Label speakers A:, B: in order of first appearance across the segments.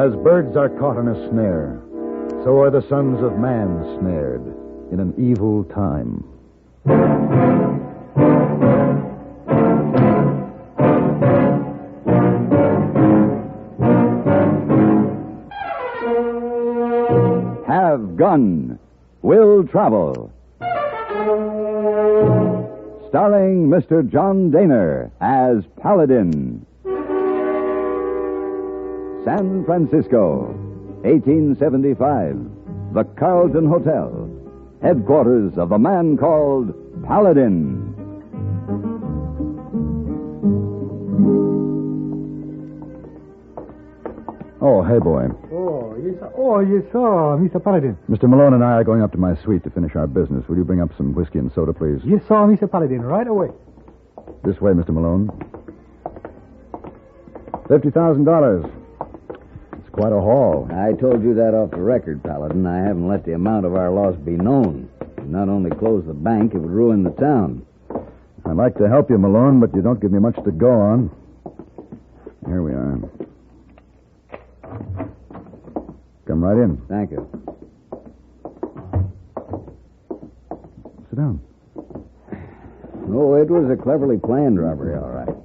A: As birds are caught in a snare, so are the sons of man snared in an evil time.
B: Have gun, will travel. Starring Mr. John Dehner as Paladin. San Francisco, 1875. The Carlton Hotel, headquarters of a man called Paladin.
A: Oh, hey, boy.
C: Yes, sir, Mr. Paladin.
A: Mr. Malone and I are going up to my suite to finish our business. Will you bring up some whiskey and soda, please?
C: Yes, sir, Mr. Paladin, right away.
A: This way, Mr. Malone. $50,000. It's quite a haul.
D: I told you that off the record, Paladin. I haven't let the amount of our loss be known. It not only close the bank, it would ruin the town.
A: I'd like to help you, Malone, but you don't give me much to go on. Here we are. Come right in.
D: Thank you.
A: Sit down.
D: Oh, it was a cleverly planned robbery, all right.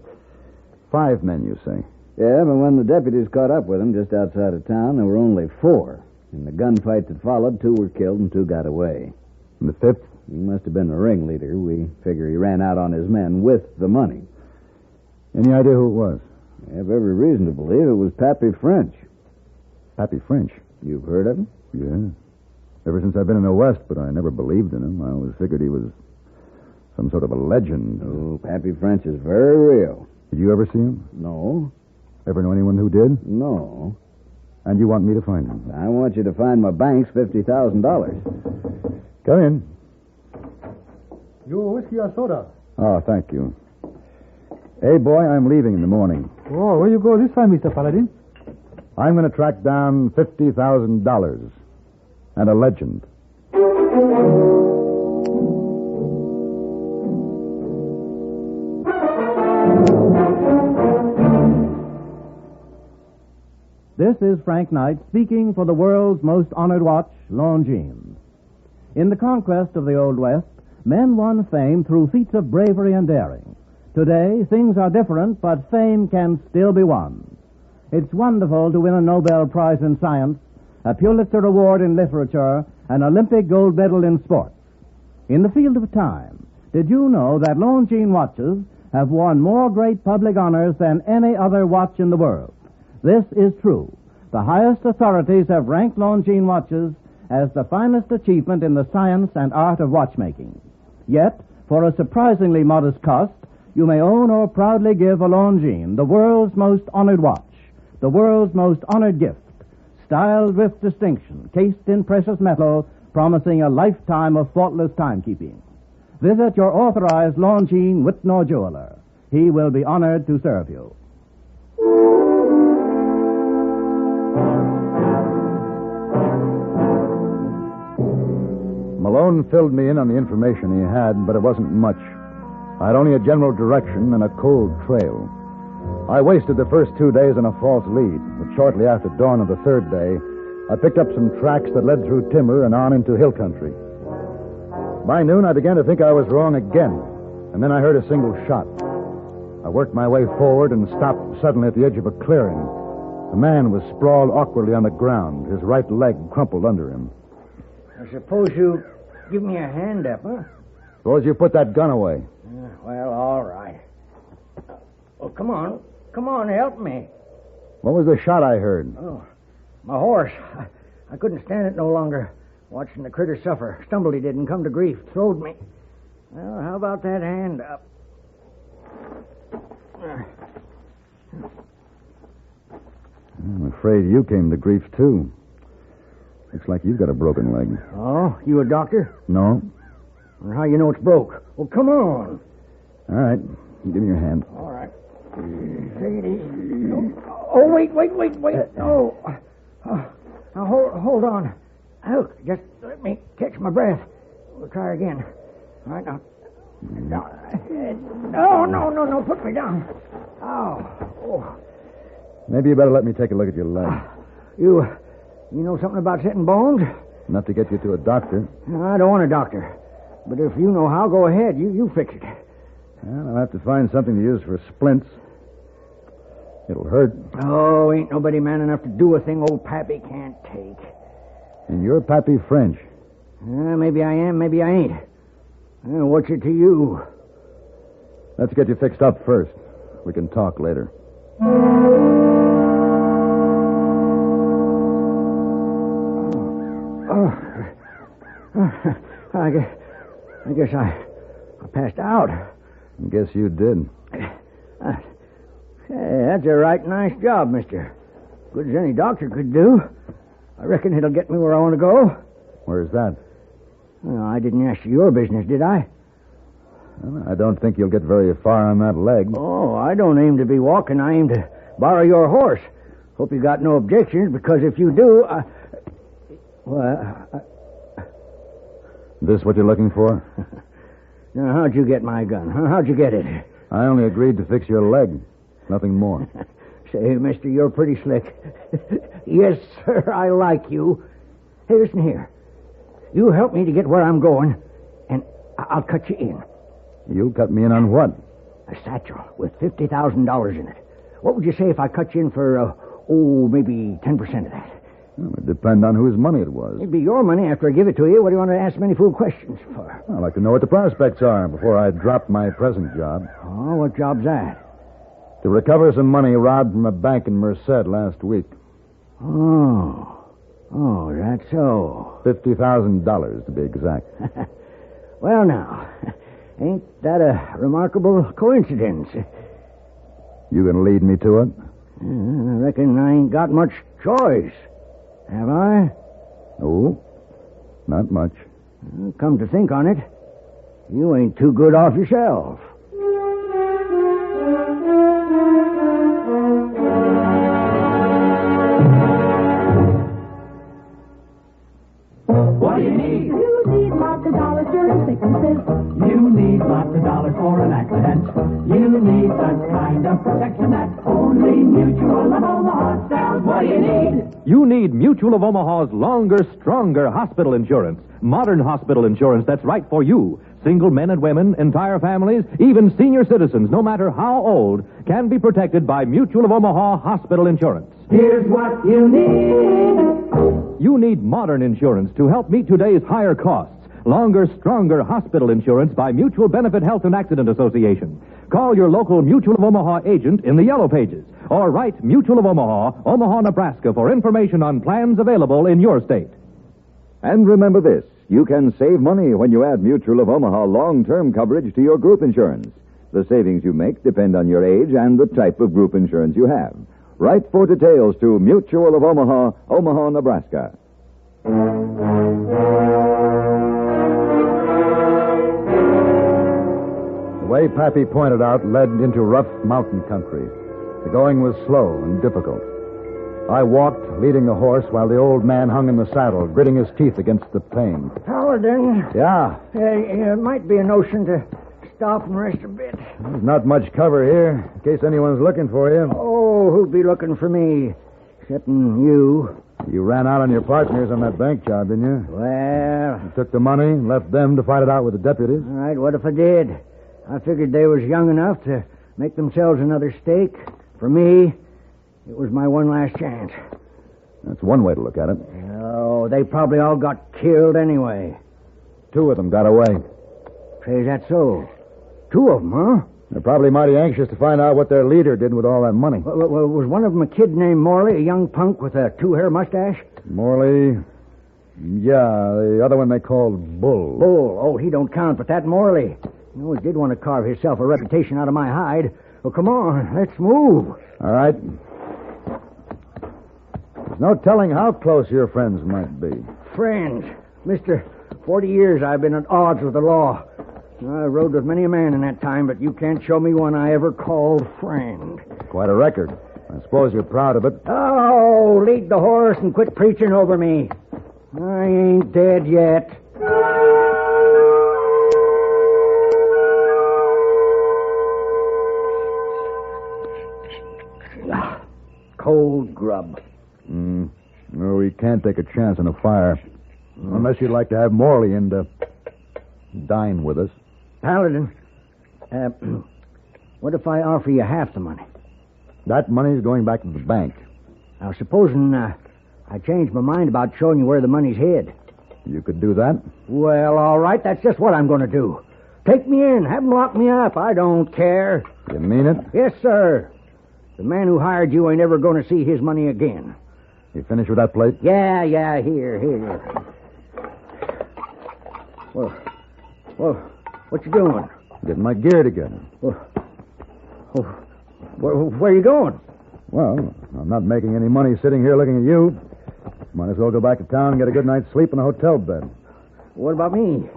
A: 5 men, you say?
D: Yeah, but when the deputies caught up with him just outside of town, there were only 4. In the gunfight that followed, 2 were killed and 2 got away.
A: And the 5th?
D: He must have been the ringleader. We figure he ran out on his men with the money.
A: Any idea who it was?
D: I have every reason to believe it was Pappy French.
A: Pappy French?
D: You've heard of him?
A: Yeah. Ever since I've been in the West, but I never believed in him. I always figured he was some sort of a legend.
D: Oh, Pappy French is very real.
A: Did you ever see him?
D: No.
A: Ever know anyone who did?
D: No.
A: And you want me to find him?
D: I want you to find my bank's $50,000.
A: Come in.
C: Your whiskey or soda?
A: Oh, thank you. Hey, boy, I'm leaving in the morning.
C: Oh, where you go this time, Mr. Paladin?
A: I'm going to track down $50,000 and a legend.
E: This is Frank Knight speaking for the world's most honored watch, Longines. In the conquest of the Old West, men won fame through feats of bravery and daring. Today, things are different, but fame can still be won. It's wonderful to win a Nobel Prize in Science, a Pulitzer Award in Literature, an Olympic gold medal in sports. In the field of time, did you know that Longines watches have won more great public honors than any other watch in the world? This is true. The highest authorities have ranked Longines watches as the finest achievement in the science and art of watchmaking. Yet, for a surprisingly modest cost, you may own or proudly give a Longines, the world's most honored watch, the world's most honored gift, styled with distinction, cased in precious metal, promising a lifetime of faultless timekeeping. Visit your authorized Longines Whitnor jeweler. He will be honored to serve you.
A: Malone filled me in on the information he had, but it wasn't much. I had only a general direction and a cold trail. I wasted the first 2 days on a false lead, but shortly after dawn of the 3rd day, I picked up some tracks that led through timber and on into hill country. By noon, I began to think I was wrong again, and then I heard a single shot. I worked my way forward and stopped suddenly at the edge of a clearing. A man was sprawled awkwardly on the ground, his right leg crumpled under him.
F: I suppose you give me a hand up, huh?
A: Suppose you put that gun away.
F: Well, all right. Well, come on, help me.
A: What was the shot I heard?
F: Oh, my horse. I couldn't stand it no longer. Watching the critter suffer. Stumbled he did and come to grief. Throwed me. Well, how about that hand up?
A: I'm afraid you came to grief, too. Looks like you've got a broken leg.
F: Oh, you a doctor?
A: No.
F: Well, how you know it's broke? Well, come on.
A: All right. Give me your hand.
F: All right. Take it easy. Oh, wait. Oh. Now, hold on. Oh, just let me catch my breath. We'll try again. All right, now. No, put me down. Oh.
A: Maybe you better let me take a look at your leg.
F: You know something about setting bones?
A: Enough to get you to a doctor.
F: No, I don't want a doctor. But if you know how, go ahead. You fix it.
A: Well, I'll have to find something to use for splints. It'll hurt.
F: Oh, ain't nobody man enough to do a thing old Pappy can't take.
A: And you're Pappy French.
F: Maybe I am, maybe I ain't. What's it to you?
A: Let's get you fixed up first. We can talk later.
F: I guess I passed out.
A: I guess you did.
F: Hey, that's a right nice job, mister. Good as any doctor could do. I reckon it'll get me where I want to go.
A: Where's that?
F: Well, I didn't ask you your business, did I?
A: Well, I don't think you'll get very far on that leg.
F: Oh, I don't aim to be walking. I aim to borrow your horse. Hope you got no objections, because if you do,
A: This what you're looking for?
F: Now, how'd you get my gun? How'd you get it?
A: I only agreed to fix your leg. Nothing more.
F: Say, mister, you're pretty slick. Yes, sir, I like you. Hey, listen here. You help me to get where I'm going, and I'll cut you in.
A: You'll cut me in on what?
F: A satchel with $50,000 in it. What would you say if I cut you in for, maybe 10% of that?
A: Well, it depends on whose money it was.
F: It'd be your money after I give it to you. What do you want to ask many fool questions for?
A: I'd like to know what the prospects are before I drop my present job.
F: Oh, what job's that?
A: To recover some money robbed from a bank in Merced last week.
F: Oh, that's so.
A: $50,000 to be exact.
F: Well, now, ain't that a remarkable coincidence?
A: You gonna lead me to it?
F: I reckon I ain't got much choice. Have I?
A: No, not much.
F: Come to think on it, you ain't too good off yourself.
G: What do you need? You need lots of dollars during sicknesses. You need lots of dollars for an accident. You need such kind of protection that only Mutual of Omaha sells. What do you need?
H: You need Mutual of Omaha's longer, stronger hospital insurance. Modern hospital insurance that's right for you. Single men and women, entire families, even senior citizens, no matter how old, can be protected by Mutual of Omaha hospital insurance.
G: Here's what you need.
H: You need modern insurance to help meet today's higher costs. Longer, stronger hospital insurance by Mutual Benefit Health and Accident Association. Call your local Mutual of Omaha agent in the Yellow Pages or write Mutual of Omaha, Omaha, Nebraska for information on plans available in your state.
B: And remember this, you can save money when you add Mutual of Omaha long-term coverage to your group insurance. The savings you make depend on your age and the type of group insurance you have. Write for details to Mutual of Omaha, Omaha, Nebraska.
A: The way Pappy pointed out led into rough mountain country. The going was slow and difficult. I walked, leading the horse, while the old man hung in the saddle, gritting his teeth against the pain.
F: Paladin.
A: Yeah,
F: It might be a notion to stop and rest a bit.
A: there's not much cover here, in case anyone's looking for you.
F: Oh, who'd be looking for me? Excepting you.
A: You ran out on your partners on that bank job, didn't you?
F: Well,
A: You took the money, left them to fight it out with the deputies.
F: all right, what if I did? I figured they was young enough to make themselves another stake. For me, it was my one last chance.
A: That's one way to look at it.
F: Oh, they probably all got killed anyway.
A: 2 of them got away.
F: Say, is that so? 2 of them, huh?
A: They're probably mighty anxious to find out what their leader did with all that money.
F: Well, was one of them a kid named Morley, a young punk with a 2-hair mustache?
A: Morley. Yeah, the other one they called Bull.
F: Bull. Oh, he don't count, but that Morley. He always did want to carve himself a reputation out of my hide. Well, come on, let's move.
A: All right. There's no telling how close your friends might be.
F: Friends. Mister, 40 years I've been at odds with the law. I rode with many a man in that time, but you can't show me one I ever called friend.
A: Quite a record. I suppose you're proud of it.
F: Oh, lead the horse and quit preaching over me. I ain't dead yet. Cold grub.
A: can't take a chance on a fire. Unless you'd like to have Morley in to dine with us.
F: Paladin, what if I offer you half the money?
A: That money's going back to the bank.
F: Now, supposing I change my mind about showing you where the money's hid.
A: You could do that?
F: Well, all right, that's just what I'm going to do. Take me in, have them lock me up. I don't care.
A: You mean it?
F: Yes, sir. The man who hired you ain't ever going to see his money again.
A: You finished with that plate?
F: Yeah, here. Well, what you doing?
A: Getting my gear together.
F: Where you going?
A: Well, I'm not making any money sitting here looking at you. Might as well go back to town and get a good night's sleep in a hotel bed.
F: What about me?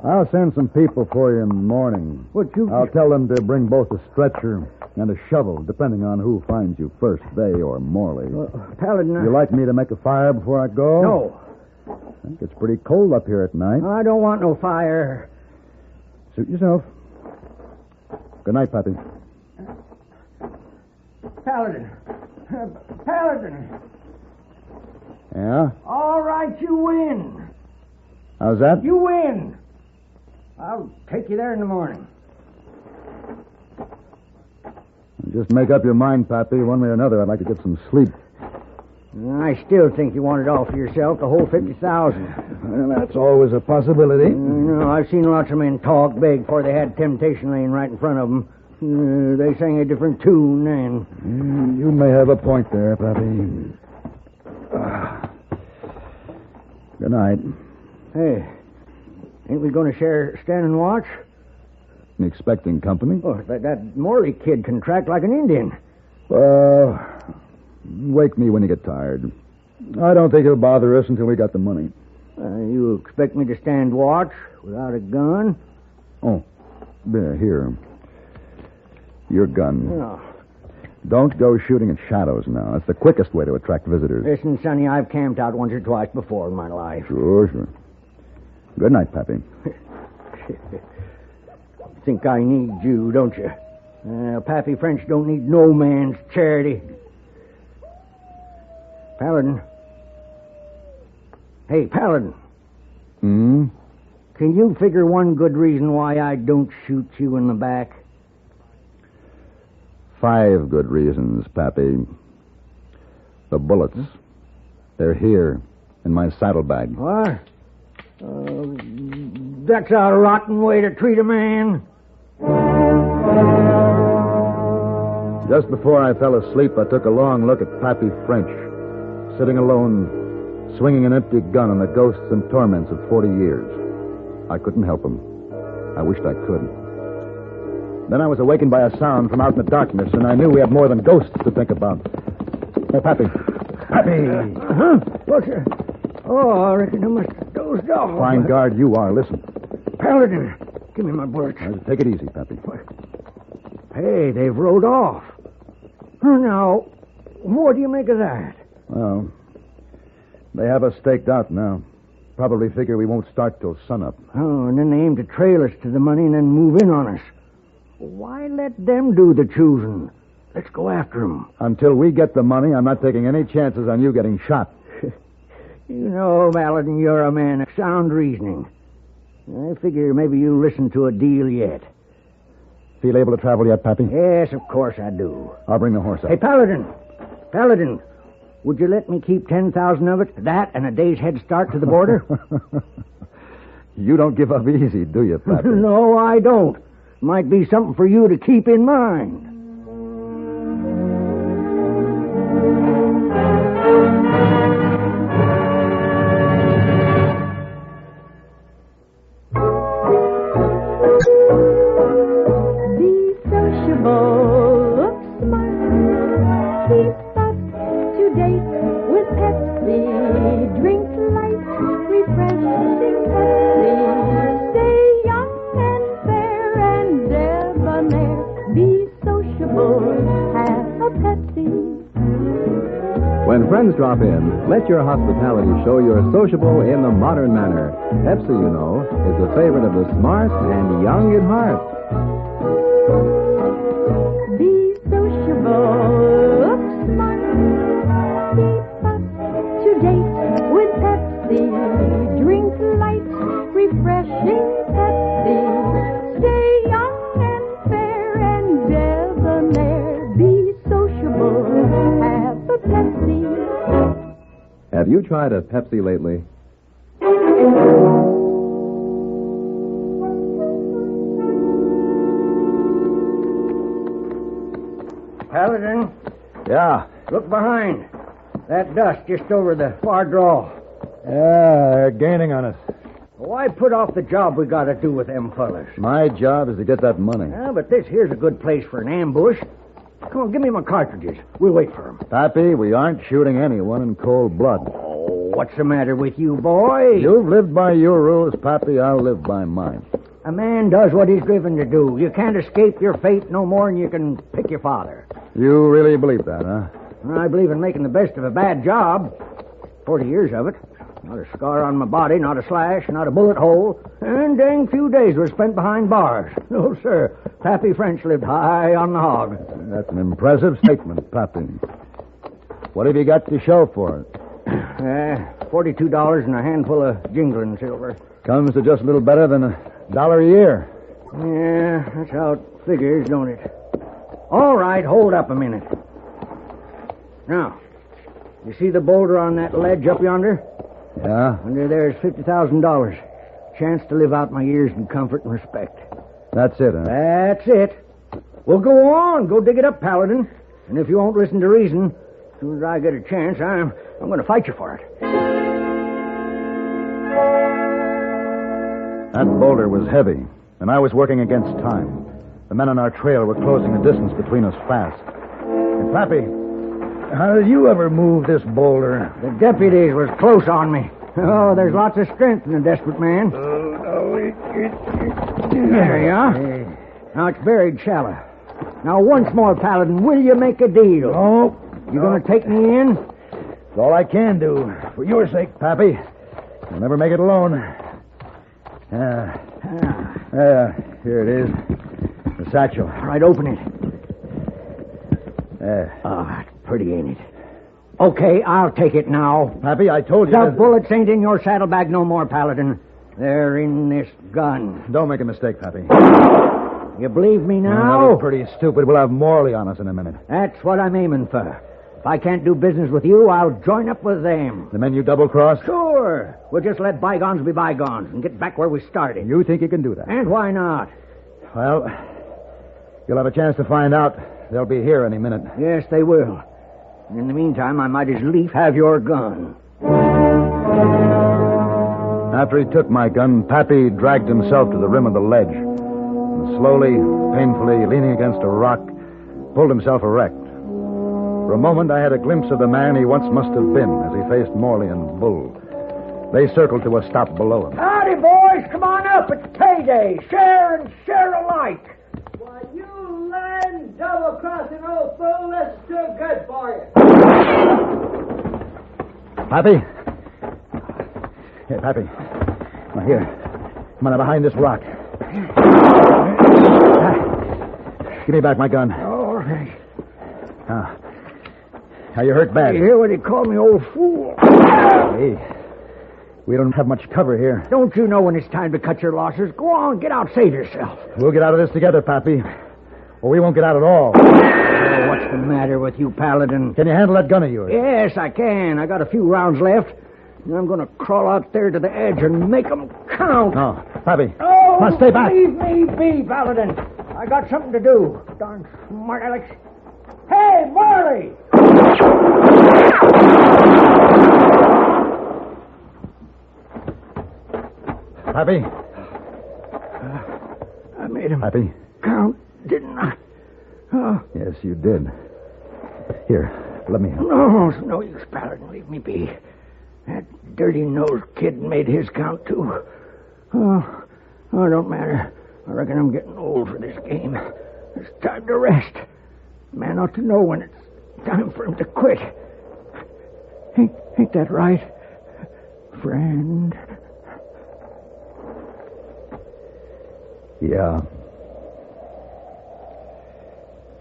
A: I'll send some people for you in the morning. I'll tell them to bring both a stretcher and a shovel, depending on who finds you first, they or Morley.
F: Paladin,
A: You like me to make a fire before I go?
F: No.
A: I think it's pretty cold up here at night.
F: I don't want no fire.
A: Suit yourself. Good night, Pappy.
F: Paladin.
A: Yeah?
F: All right, you win.
A: How's that?
F: You win. I'll take you there in the morning.
A: Just make up your mind, Pappy. One way or another, I'd like to get some sleep.
F: I still think you want it all for yourself, the whole 50,000.
A: Well, that's always a possibility.
F: No, I've seen lots of men talk big before they had temptation laying right in front of them. They sang a different tune then.
A: You may have a point there, Pappy. Good night.
F: Hey, ain't we going to share standing watch?
A: Expecting company?
F: Oh, that Morley kid can track like an Indian.
A: Wake me when you get tired. I don't think he'll bother us until we got the money.
F: You expect me to stand watch without a gun?
A: Oh, here. Your gun.
F: Oh.
A: Don't go shooting at shadows now. That's the quickest way to attract visitors.
F: Listen, Sonny, I've camped out once or twice before in my life.
A: Sure. Good night, Pappy.
F: Think I need you, don't you? Pappy French don't need no man's charity. Paladin. Hey, Paladin.
A: Hmm?
F: Can you figure one good reason why I don't shoot you in the back?
A: 5 good reasons, Pappy. The bullets. They're here, in my saddlebag.
F: What? That's a rotten way to treat a man.
A: Just before I fell asleep, I took a long look at Pappy French, sitting alone, swinging an empty gun on the ghosts and torments of 40 years. I couldn't help him. I wished I could. Then I was awakened by a sound from out in the darkness, and I knew we had more than ghosts to think about. Hey, Pappy. Pappy!
F: What's it? Oh, I reckon I must have dozed off.
A: Fine guard you are. Listen.
F: Paladin, give me my bullets.
A: Take it easy, Pappy.
F: Hey, they've rode off. Now, what do you make of that?
A: Well, they have us staked out now. Probably figure we won't start till sunup.
F: Oh, and then they aim to trail us to the money and then move in on us. Why let them do the choosing? Let's go after them.
A: Until we get the money, I'm not taking any chances on you getting shot.
F: You know, Paladin, you're a man of sound reasoning. I figure maybe you'll listen to a deal yet.
A: Feel able to travel yet, Pappy?
F: Yes, of course I do.
A: I'll bring the horse up.
F: Hey, Paladin, would you let me keep 10,000 of it? That and a day's head start to the border?
A: You don't give up easy, do you, Pappy?
F: No, I don't. Might be something for you to keep in mind.
I: When friends drop in, let your hospitality show you're sociable in the modern manner. Pepsi, you know, is a favorite of the smart and young at heart.
G: Be sociable, look smart, keep up to date. refreshing Pepsi. Stay young and fair and debonair. Be sociable. Have a Pepsi.
I: Have you tried a Pepsi lately?
F: Paladin,
A: Yeah.
F: look behind. That dust just over the far draw.
A: Yeah, they're gaining on us.
F: Why put off the job we got to do with them fellas?
A: My job is to get that money.
F: Yeah, but this here's a good place for an ambush. Come on, give me my cartridges. We'll wait for them.
A: Pappy, we aren't shooting anyone in cold blood.
F: Oh, what's the matter with you, boy?
A: You've lived by your rules, Pappy. I'll live by mine.
F: A man does what he's driven to do. You can't escape your fate no more than you can pick your father.
A: You really believe that, huh?
F: I believe in making the best of a bad job. 40 years of it. Not a scar on my body, not a slash, not a bullet hole. And dang few days were spent behind bars. No, sir. Pappy French lived high on the hog.
A: That's an impressive statement, Pappy. What have you got to show for it?
F: $42 and a handful of jingling silver.
A: Comes to just a little better than $1 a year.
F: Yeah, that's how it figures, don't it? All right, hold up a minute. Now, you see the boulder on that ledge up yonder?
A: Yeah?
F: Under there's $50,000. Chance to live out my years in comfort and respect.
A: That's it, huh?
F: That's it. Well, go on. Go dig it up, Paladin. And if you won't listen to reason, as soon as I get a chance, I'm going to fight you for it.
A: That boulder was heavy, and I was working against time. The men on our trail were closing the distance between us fast. And Pappy, how did you ever move this boulder?
F: The deputies was close on me. Oh, there's lots of strength in a desperate man. There you are. Now it's buried shallow. Now once more, Paladin, will you make a deal?
A: Oh,
F: You going to take me in?
A: it's all I can do. For your sake, Pappy. I'll never make it alone. Here it is. The satchel.
F: All right, open it.
A: There.
F: Oh, that's pretty, ain't it? Okay, I'll take it now.
A: Pappy, I told you.
F: The bullets ain't in your saddlebag no more, Paladin. They're in this gun.
A: Don't make a mistake, Pappy.
F: You believe me
A: That
F: now?
A: is pretty stupid. We'll have Morley on us in a minute.
F: That's what I'm aiming for. If I can't do business with you, I'll join up with them.
A: The men you double-crossed?
F: Sure. We'll just let bygones be bygones and get back where we started.
A: You think you can do that?
F: And why not?
A: Well, you'll have a chance to find out. They'll be here any minute.
F: Yes, they will. In the meantime, I might as lief have your gun.
A: After he took my gun, Pappy dragged himself to the rim of the ledge. And slowly, painfully, leaning against a rock, pulled himself erect. For a moment, I had a glimpse of the man he once must have been as he faced Morley and Bull. They circled to a stop below him.
F: Howdy, boys. Come on up. It's payday. Share and share alike.
J: Why, you lying, double-crossing old fool, that's too good for you.
A: Pappy? Here, Pappy. Now, here. Come on, now, behind this rock. Give me back my gun.
F: All right.
A: Now, you hurt bad.
F: You hear what he called me, old fool?
A: Hey, we don't have much cover here.
F: Don't you know when it's time to cut your losses? Go on, get out, save yourself.
A: We'll get out of this together, Pappy. Or we won't get out at all.
F: Oh, what's the matter with you, Paladin?
A: Can you handle that gun of yours?
F: Yes, I can. I got a few rounds left. And I'm going to crawl out there to the edge and make them count.
A: No, Pappy.
F: Oh,
A: Come on, stay back.
F: Leave me be, Paladin. I got something to do. Darn smart Alex. Hey, Marley!
A: Pappy.
F: I made him
A: Pappy.
F: count, didn't I? Oh.
A: Yes, you did. Here, let me help.
F: No, it's no use, Paladin. Leave me be. That dirty-nosed kid made his count, too. Oh, it don't matter. I reckon I'm getting old for this game. It's time to rest. Man ought to know when it's time for him to quit. Ain't that right, friend?
A: Yeah.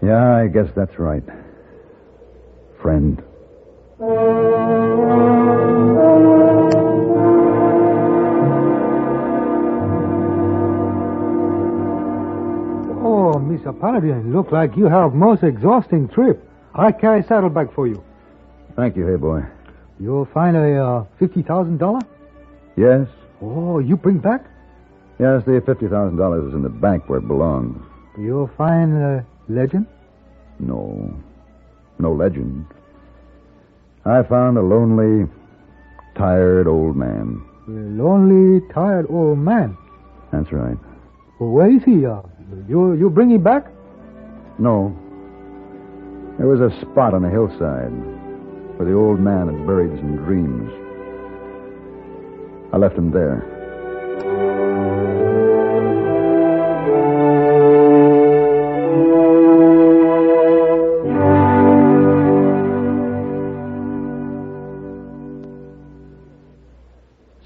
A: Yeah, I guess that's right. Friend.
C: Oh, Mr. Paladin, look like you have most exhausting trip. I carry saddlebag for you.
A: Thank you, hey boy.
C: You'll find a $50,000?
A: Yes?
C: Oh, you bring back?
A: Yes, the $50,000 is in the bank where it belongs.
C: You'll find a legend?
A: No. No legend. I found a lonely, tired old man.
C: A lonely, tired old man.
A: That's right.
C: Well, where is he? You bring him back?
A: No. There was a spot on the hillside where the old man had buried some dreams. I left him there.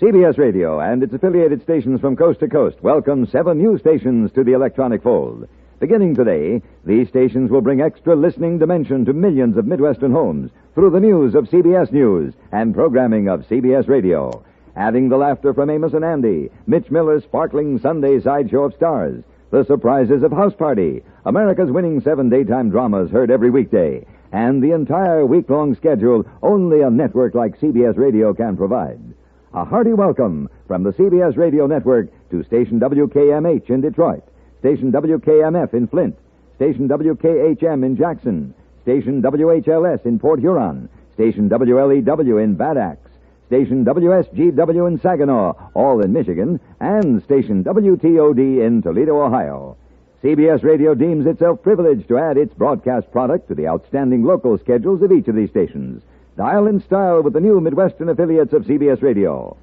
B: CBS Radio and its affiliated stations from coast to coast welcome 7 new stations to the electronic fold. Beginning today, these stations will bring extra listening dimension to millions of Midwestern homes through the news of CBS News and programming of CBS Radio. Adding the laughter from Amos and Andy, Mitch Miller's sparkling Sunday sideshow of stars, the surprises of House Party, America's winning 7 daytime dramas heard every weekday, and the entire week-long schedule only a network like CBS Radio can provide. A hearty welcome from the CBS Radio Network to station WKMH in Detroit, station WKMF in Flint, station WKHM in Jackson, station WHLS in Port Huron, station WLEW in Bad Axe, station WSGW in Saginaw, all in Michigan, and station WTOD in Toledo, Ohio. CBS Radio deems itself privileged to add its broadcast product to the outstanding local schedules of each of these stations. Dial in style with the new Midwestern affiliates of CBS Radio.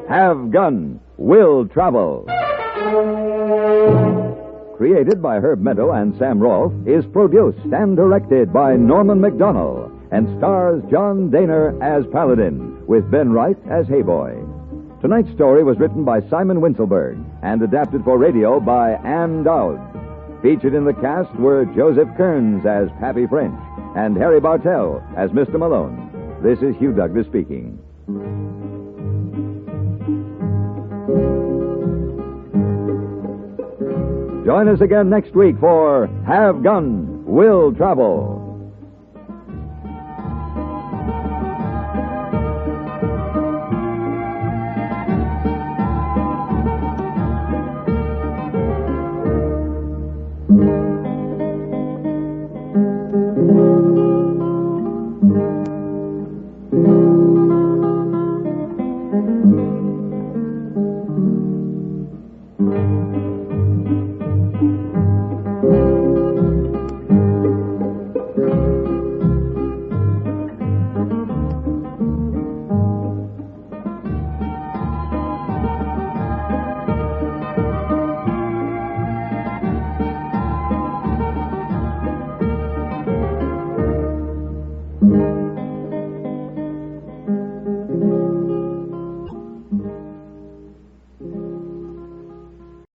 B: Have Gun, Will Travel. Created by Herb Meadow and Sam Rolfe, is produced and directed by Norman McDonnell and stars John Dehner as Paladin, with Ben Wright as Hayboy. Tonight's story was written by Simon Winselberg and adapted for radio by Ann Dowd. Featured in the cast were Joseph Kearns as Pappy French and Harry Bartell as Mr. Malone. This is Hugh Douglas speaking. Join us again next week for Have Gun, Will Travel.